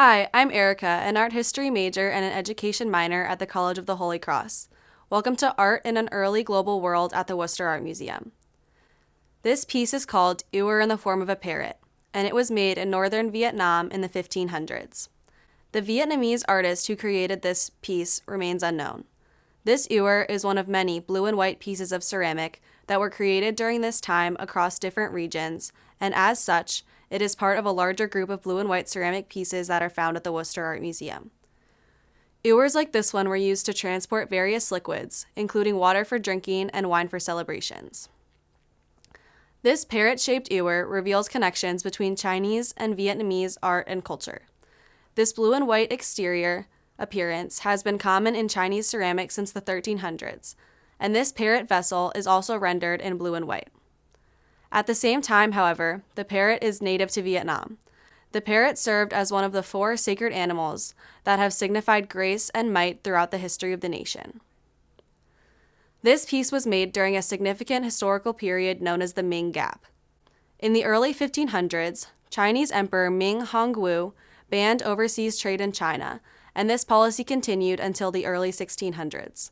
Hi, I'm Erica, an art history major and an education minor at the College of the Holy Cross. Welcome to Art in an Early Global World at the Worcester Art Museum. This piece is called Ewer in the Form of a Parrot, and it was made in northern Vietnam in the 1500s. The Vietnamese artist who created this piece remains unknown. This ewer is one of many blue and white pieces of ceramic that were created during this time across different regions, and as such, it is part of a larger group of blue and white ceramic pieces that are found at the Worcester Art Museum. Ewers like this one were used to transport various liquids, including water for drinking and wine for celebrations. This parrot-shaped ewer reveals connections between Chinese and Vietnamese art and culture. This blue and white exterior appearance has been common in Chinese ceramics since the 1300s, and this parrot vessel is also rendered in blue and white. At the same time, however, the parrot is native to Vietnam. The parrot served as one of the 4 sacred animals that have signified grace and might throughout the history of the nation. This piece was made during a significant historical period known as the Ming Gap. In the early 1500s, Chinese Emperor Ming Hongwu banned overseas trade in China, and this policy continued until the early 1600s.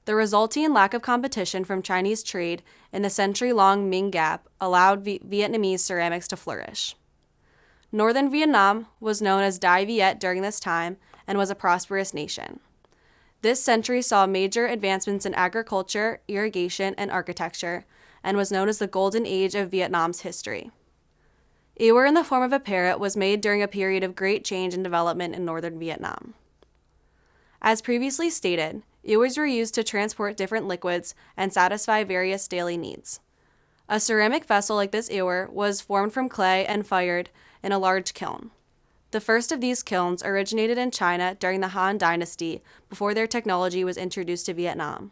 The resulting lack of competition from Chinese trade in the century-long Ming Gap allowed Vietnamese ceramics to flourish. Northern Vietnam was known as Dai Viet during this time and was a prosperous nation. This century saw major advancements in agriculture, irrigation, and architecture, and was known as the Golden Age of Vietnam's history. Ewer in the form of a parrot was made during a period of great change and development in northern Vietnam. As previously stated, ewers were used to transport different liquids and satisfy various daily needs. A ceramic vessel like this ewer was formed from clay and fired in a large kiln. The first of these kilns originated in China during the Han Dynasty before their technology was introduced to Vietnam.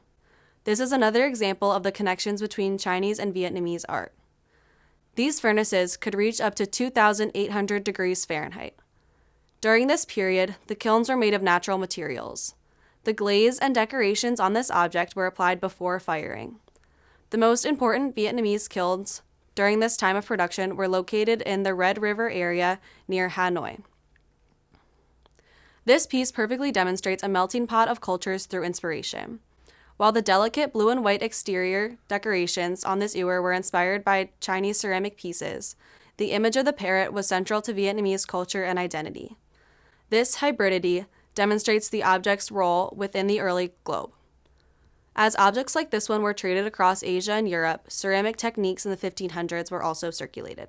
This is another example of the connections between Chinese and Vietnamese art. These furnaces could reach up to 2,800 degrees Fahrenheit. During this period, the kilns were made of natural materials. The glaze and decorations on this object were applied before firing. The most important Vietnamese kilns during this time of production were located in the Red River area near Hanoi. This piece perfectly demonstrates a melting pot of cultures through inspiration. While the delicate blue and white exterior decorations on this ewer were inspired by Chinese ceramic pieces, the image of the parrot was central to Vietnamese culture and identity. This hybridity demonstrates the object's role within the early globe. As objects like this one were traded across Asia and Europe, ceramic techniques in the 1500s were also circulated.